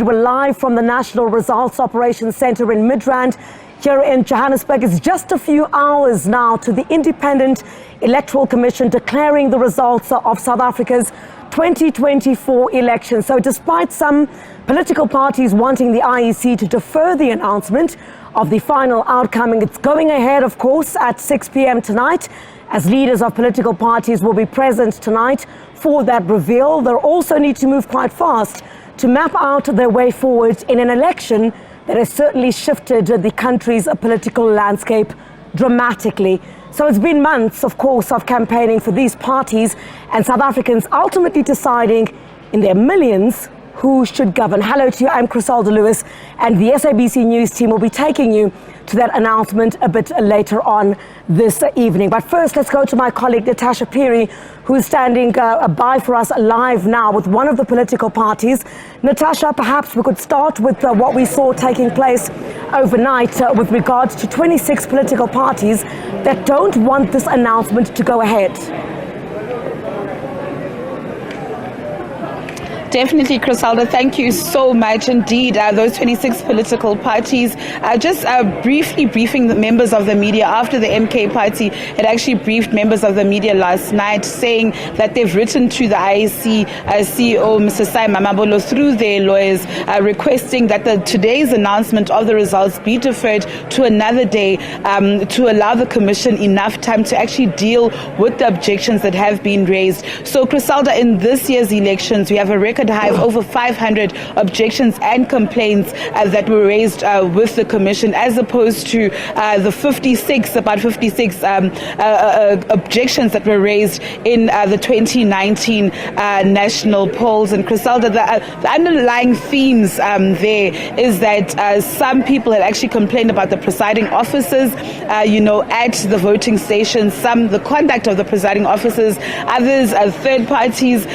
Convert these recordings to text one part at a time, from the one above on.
We're live from the National Results Operations Centre in Midrand here in Johannesburg. It's just a few hours now to the Independent Electoral Commission declaring the results of South Africa's 2024 election. So despite some political parties wanting the IEC to defer the announcement of the final outcome, it's going ahead, of course, at 6 p.m. tonight, as leaders of political parties will be present tonight for that reveal. They'll also need to move quite fast to map out their way forward in an election that has certainly shifted the country's political landscape dramatically. So it's been months, of course, of campaigning for these parties and South Africans ultimately deciding in their millions who should govern. Hello to you, I'm Criselda Lewis, and the SABC News team will be taking you to that announcement a bit later on this evening. But first, let's go to my colleague Natasha Phiri, who's standing by for us live now with one of the political parties. Natasha, perhaps we could start with what we saw taking place overnight with regards to 26 political parties that don't want this announcement to go ahead. Definitely, Criselda. Thank you so much indeed. Those 26 political parties, just briefly briefing the members of the media after the MK party had actually briefed members of the media last night, saying that they've written to the IEC CEO, Mr. Sai Mamabolo, through their lawyers, requesting that today's announcement of the results be deferred to another day to allow the Commission enough time to actually deal with the objections that have been raised. So, Criselda, in this year's elections, we have a record high of over 500 objections and complaints that were raised with the Commission, as opposed to the 56 objections that were raised in the 2019 national polls. And Criselda, the underlying themes there is that some people had actually complained about the presiding officers, at the voting stations, the conduct of the presiding officers. Others, third parties,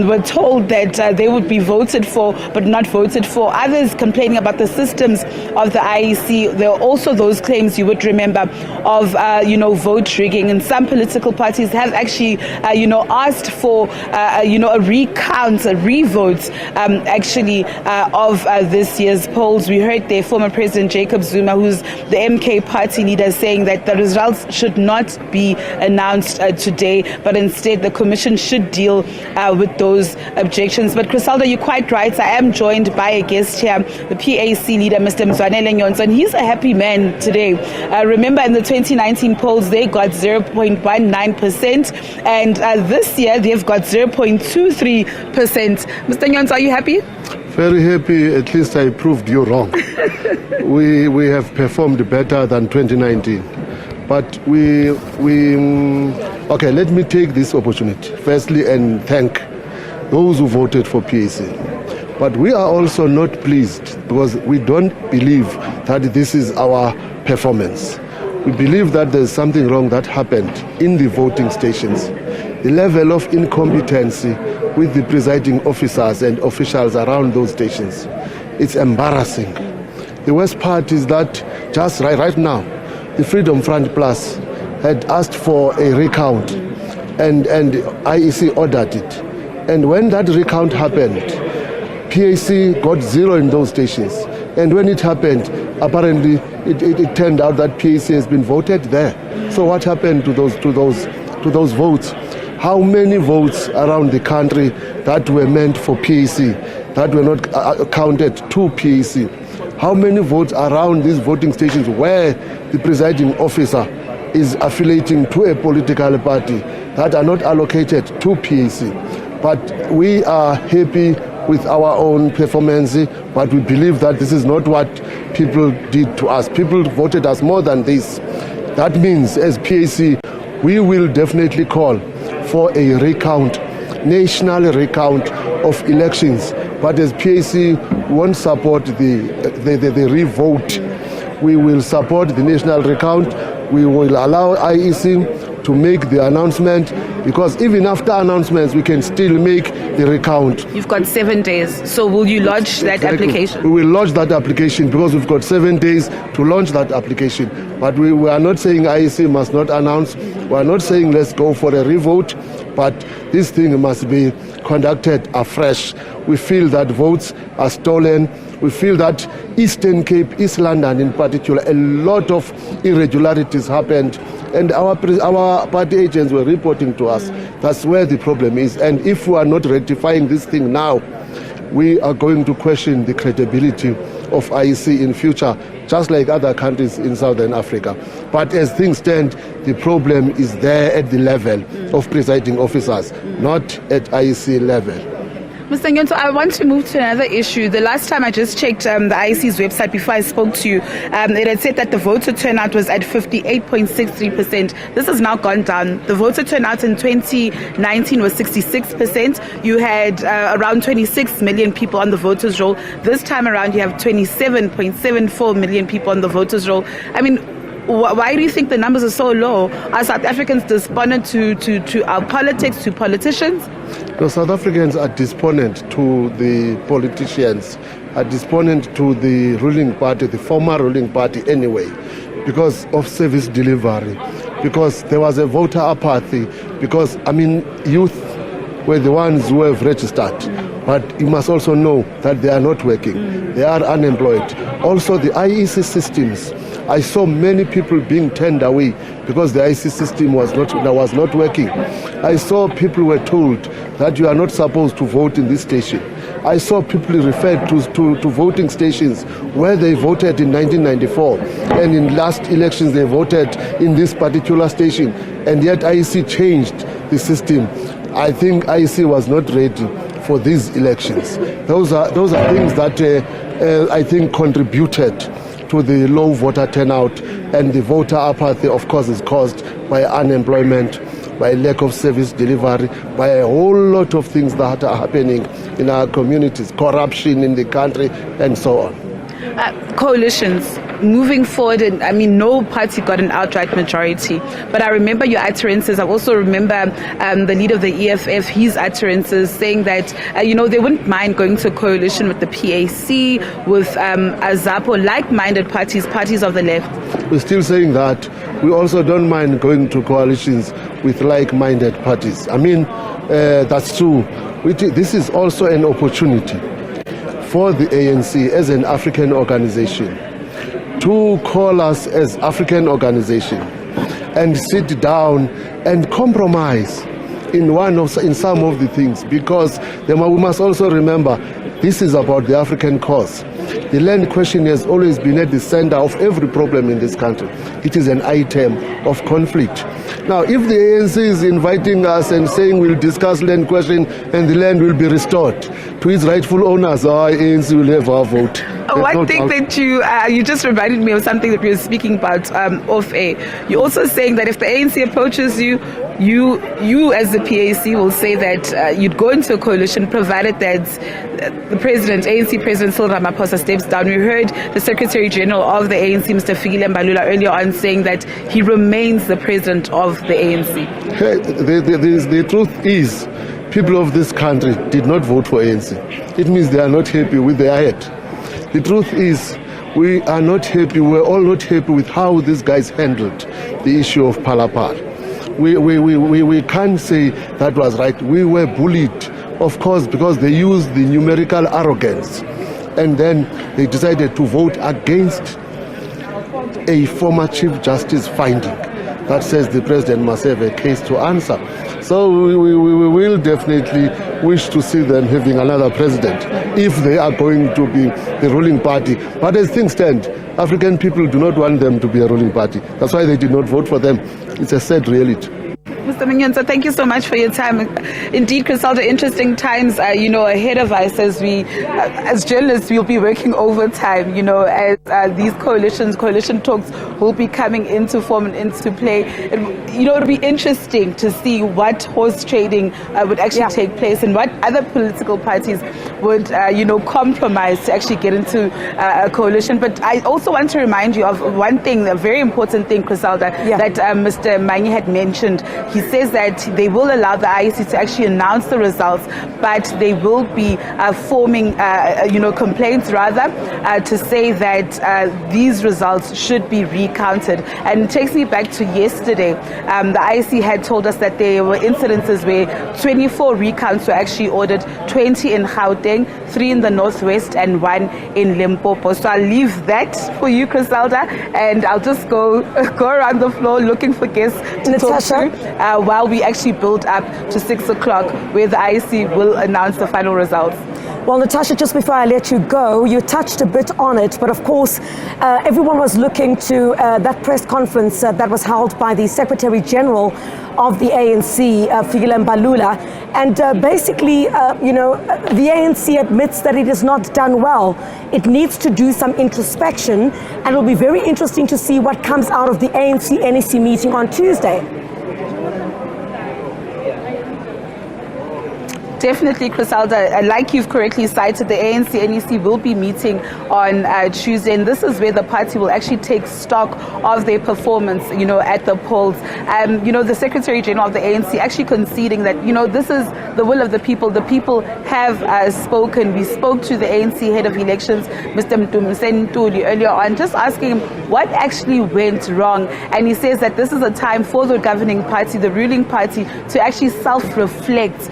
were told that they would be voted for but not voted for. Others complaining about the systems of the IEC. There are also those claims, you would remember, of vote rigging, and some political parties have actually asked for a recount, a revote of this year's polls. We heard their former President Jacob Zuma, who's the MK party leader, saying that the results should not be announced today, but instead the Commission should deal with those objections. But Criselda, you're quite right. I am joined by a guest here, the PAC leader, Mr. Mzwanele Nyhontso, and he's a happy man today. Remember, in the 2019 polls, they got 0.19%, and this year they've got 0.23%. Mr. Nyhontso, are you happy? Very happy. At least I proved you wrong. we have performed better than 2019. But okay, let me take this opportunity, firstly, and thank those who voted for PAC. But we are also not pleased because we don't believe that this is our performance. We believe that there's something wrong that happened in the voting stations. The level of incompetency with the presiding officers and officials around those stations, it's embarrassing. The worst part is that just right now, the Freedom Front Plus had asked for a recount, and IEC ordered it. And when that recount happened, PAC got 0 in those stations. And when it happened, apparently it turned out that PAC has been voted there. So what happened to those votes? How many votes around the country that were meant for PAC that were not counted to PAC? How many votes around these voting stations where the presiding officer is affiliating to a political party that are not allocated to PAC? But we are happy with our own performance, but we believe that this is not what people did to us. People voted us more than this. That means, as PAC, we will definitely call for a recount, national recount of elections. But as PAC, we won't support the revote. We will support the national recount. We will allow IEC to make the announcement, because even after announcements, we can still make the recount. You've got 7 days, so will you lodge that application? We will lodge that application because we've got 7 days to launch that application. But we are not saying IEC must not announce. We are not saying let's go for a revote, but this thing must be conducted afresh. We feel that votes are stolen. We feel that Eastern Cape, East London in particular, a lot of irregularities happened. And our party agents were reporting to us. That's where the problem is. And if we are not rectifying this thing now, we are going to question the credibility of IEC in future, just like other countries in Southern Africa. But as things stand, the problem is there at the level of presiding officers, not at IEC level. Mr. Nyhontso, I want to move to another issue. The last time I just checked the IEC's website before I spoke to you, it had said that the voter turnout was at 58.63%. This has now gone down. The voter turnout in 2019 was 66%. You had around 26 million people on the voters' roll. This time around, you have 27.74 million people on the voters' roll. I mean, why do you think the numbers are so low? Are South Africans despondent to our politics, to politicians? No, South Africans are despondent to the politicians, are despondent to the ruling party, the former ruling party anyway, because of service delivery, because there was a voter apathy, because, youth were the ones who have registered. But you must also know that they are not working. They are unemployed. Also, the IEC systems, I saw many people being turned away because the IEC system was not working. I saw people were told that you are not supposed to vote in this station. I saw people referred to voting stations where they voted in 1994, and in last elections they voted in this particular station, and yet IEC changed the system. I think IEC was not ready for these elections. Those are things that I think contributed to the low voter turnout, and the voter apathy, of course, is caused by unemployment, by lack of service delivery, by a whole lot of things that are happening in our communities, corruption in the country, and so on. Coalitions moving forward, and no party got an outright majority, but I remember your utterances. I also remember the leader of the EFF, his utterances saying that they wouldn't mind going to a coalition with the PAC, with AZAPO, like-minded parties of the left. We're still saying that. We also don't mind going to coalitions with like-minded parties. That's true. This is also an opportunity for the ANC as an African organization to call us as African organization and sit down and compromise in some of the things, because we must also remember this is about the African cause. The land question has always been at the center of every problem in this country. It is an item of conflict. Now, if the ANC is inviting us and saying we'll discuss land question and the land will be restored to its rightful owners, our ANC will have our vote. One thing that you just reminded me of something that we were speaking about off air. You're also saying that if the ANC approaches you as the PAC will say that you'd go into a coalition provided that the ANC President Cyril Ramaphosa steps down. We heard the Secretary General of the ANC, Mr. Phiri earlier on, saying that he remains the president of the ANC. The truth is, people of this country did not vote for ANC. It means they are not happy with their head. The truth is, we are not happy. We're all not happy with how these guys handled the issue of Palapal. We can't say that was right. We were bullied, of course, because they used the numerical arrogance, and then they decided to vote against a former Chief Justice finding that says the president must have a case to answer. So we will definitely wish to see them having another president if they are going to be the ruling party. But as things stand, African people do not want them to be a ruling party. That's why they did not vote for them. It's a sad reality. Mr. Nyhontso, thank you so much for your time. Indeed, Griselda, interesting times, ahead of us as journalists, we'll be working overtime, as these coalition talks will be coming into form and into play. It'll be interesting to see what horse trading would actually take place and what other political parties would, compromise to actually get into a coalition. But I also want to remind you of one thing, a very important thing, Griselda, that Mr. Manyi had mentioned. He he says that they will allow the IEC to actually announce the results, but they will be forming, complaints rather, to say that these results should be recounted. And it takes me back to yesterday. The IEC had told us that there were incidences where 24 recounts were actually ordered, 20 in Gauteng, 3 in the Northwest, and 1 in Limpopo. So I'll leave that for you, Griselda, and I'll just go around the floor looking for guests to Natasha, talk to while we actually build up to 6 o'clock, where the IEC will announce the final results. Well, Natasha, just before I let you go, you touched a bit on it, but of course, everyone was looking to that press conference that was held by the Secretary General of the ANC, Phiri Mbalula, and basically, the ANC admits that it has not done well. It needs to do some introspection, and it'll be very interesting to see what comes out of the ANC-NEC meeting on Tuesday. Definitely, Griselda, like you've correctly cited, the ANC-NEC will be meeting on Tuesday, and this is where the party will actually take stock of their performance, at the polls. The Secretary General of the ANC actually conceding that, this is the will of the people. The people have spoken. We spoke to the ANC head of elections, Mr. Mzwanele, earlier on, just asking him what actually went wrong. And he says that this is a time for the governing party, the ruling party, to actually self-reflect,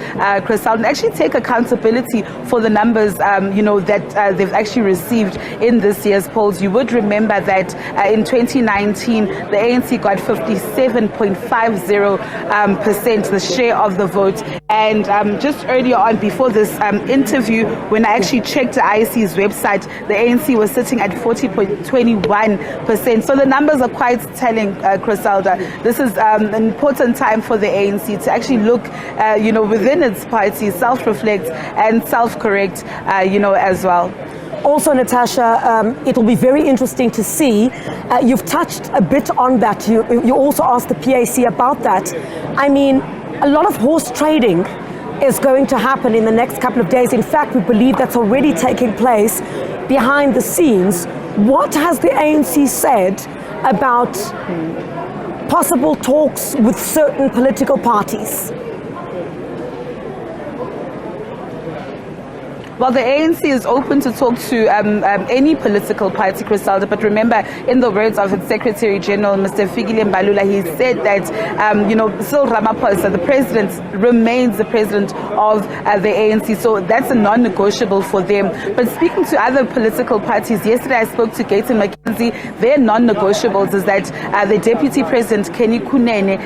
Griselda, and actually take accountability for the numbers, that they've actually received in this year's polls. You would remember that in 2019, the ANC got 57.50%, the share of the vote. And just earlier on, before this interview, when I actually checked the IEC's website, the ANC was sitting at 40.21%. So the numbers are quite telling, Griselda. This is an important time for the ANC to actually look, within its party, self-reflect and self-correct, as well. Also, Natasha, it'll be very interesting to see. You've touched a bit on that. You also asked the PAC about that. I mean, a lot of horse trading is going to happen in the next couple of days. In fact, we believe that's already taking place behind the scenes. What has the ANC said about possible talks with certain political parties? Well, the ANC is open to talk to any political party, Griselda, but remember, in the words of its Secretary General, Mr. Phiri Mbalula, he said that, Cyril Ramaphosa, the president, remains the president of the ANC, so that's a non-negotiable for them. But speaking to other political parties, yesterday I spoke to Gayton McKenzie. Their non-negotiables is that the Deputy President, Kenny Kunene,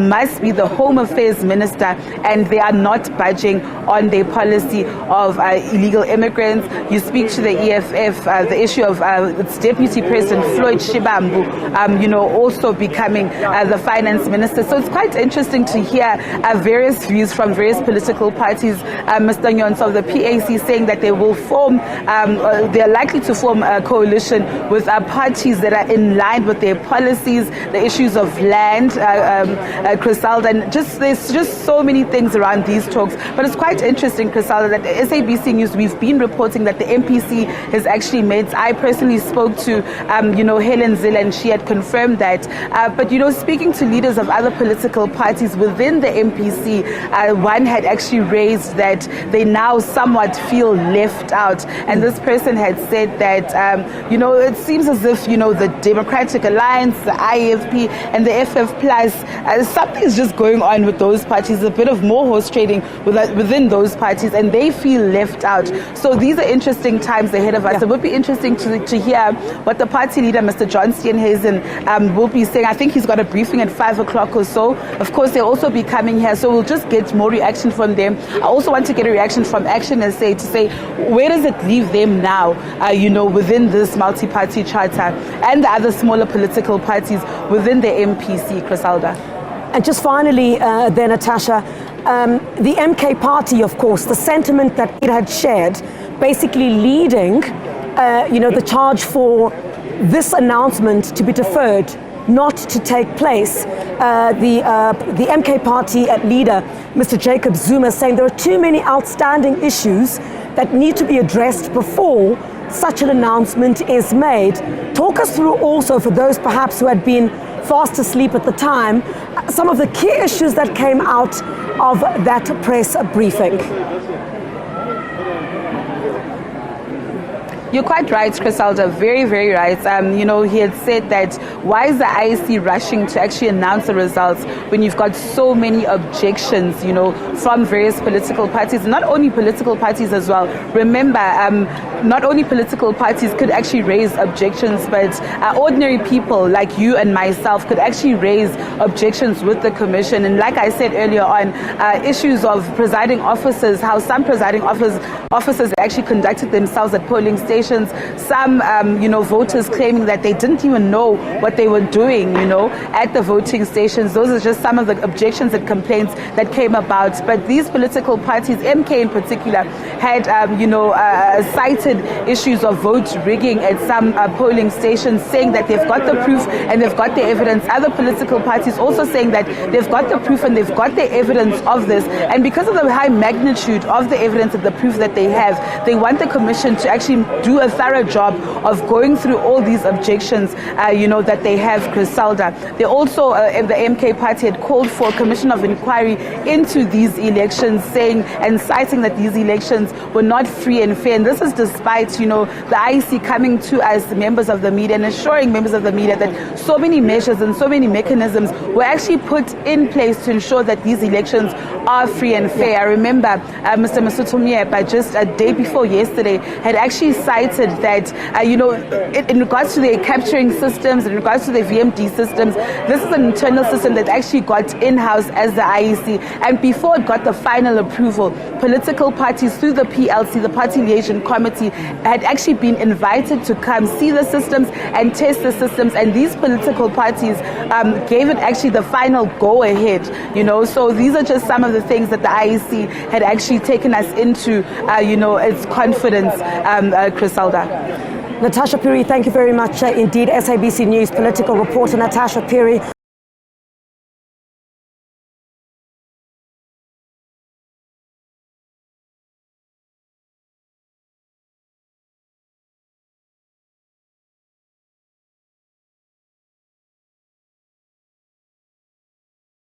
must be the Home Affairs Minister, and they are not budging on their policy of illegal immigrants. You speak to the EFF, the issue of its Deputy President Floyd Shibambu, also becoming the Finance Minister. So it's quite interesting to hear various views from various political parties. Mr. Nyhontso of the PAC saying that they will form, they are likely to form a coalition with parties that are in line with their policies, the issues of land, Griselda, and there's just so many things around these talks. But it's quite interesting, Griselda, that SABC News, we've been reporting that the MPC has actually met. I personally spoke to, Helen Zille, and she had confirmed that. But, speaking to leaders of other political parties within the MPC, one had actually raised that they now somewhat feel left out. And this person had said that, it seems as if, the Democratic Alliance, the IFP, and the FF Plus, something's just going on with those parties, a bit of more horse trading within those parties, and they feel left out. So these are interesting times ahead of us. It would be interesting to hear what the party leader, Mr. John Steenhuisen, will be saying. I think he's got a briefing at 5 o'clock or so. Of course, they'll also be coming here, so we'll just get more reaction from them. I also want to get a reaction from Action SA to say, where does it leave them now, within this multi-party charter and the other smaller political parties within the MPC, Griselda? And just finally, then, Natasha, the MK party, of course, the sentiment that it had shared, basically leading, the charge for this announcement to be deferred, not to take place. The MK party leader, Mr. Jacob Zuma, saying there are too many outstanding issues that need to be addressed before such an announcement is made. Talk us through also, for those perhaps who had been fast asleep at the time, some of the key issues that came out of that press briefing. You're quite right, Crisalda, very, very right. He had said that why is the IEC rushing to actually announce the results when you've got so many objections, from various political parties, not only political parties as well. Remember, not only political parties could actually raise objections, but ordinary people like you and myself could actually raise objections with the commission. And like I said earlier on, issues of presiding officers, how some presiding officers actually conducted themselves at polling stations. Some, voters claiming that they didn't even know what they were doing, at the voting stations. Those are just some of the objections and complaints that came about. But these political parties, MK in particular, had, cited issues of vote rigging at some polling stations, saying that they've got the proof and they've got the evidence. Other political parties also saying that they've got the proof and they've got the evidence of this. And because of the high magnitude of the evidence and the proof that they have, they want the commission to actually do a thorough job of going through all these objections, that they have, Crisalda. They also, the MK party had called for a commission of inquiry into these elections, saying and citing that these elections were not free and fair. And this is despite, the IEC coming to us, members of the media, and assuring members of the media that so many measures and so many mechanisms were actually put in place to ensure that these elections are free and fair. I remember Mr. Mzwanele, just a day before yesterday, had actually cited that, in regards to the capturing systems, in regards to the VMD systems, this is an internal system that actually got in-house as the IEC. And before it got the final approval, political parties through the PLC, the Party Liaison Committee, had actually been invited to come see the systems and test the systems. And these political parties gave it actually the final go-ahead, So these are just some of the things that the IEC had actually taken us into, its confidence, Crisalda. Natasha Phiri, thank you very much indeed. SABC News political reporter Natasha Phiri.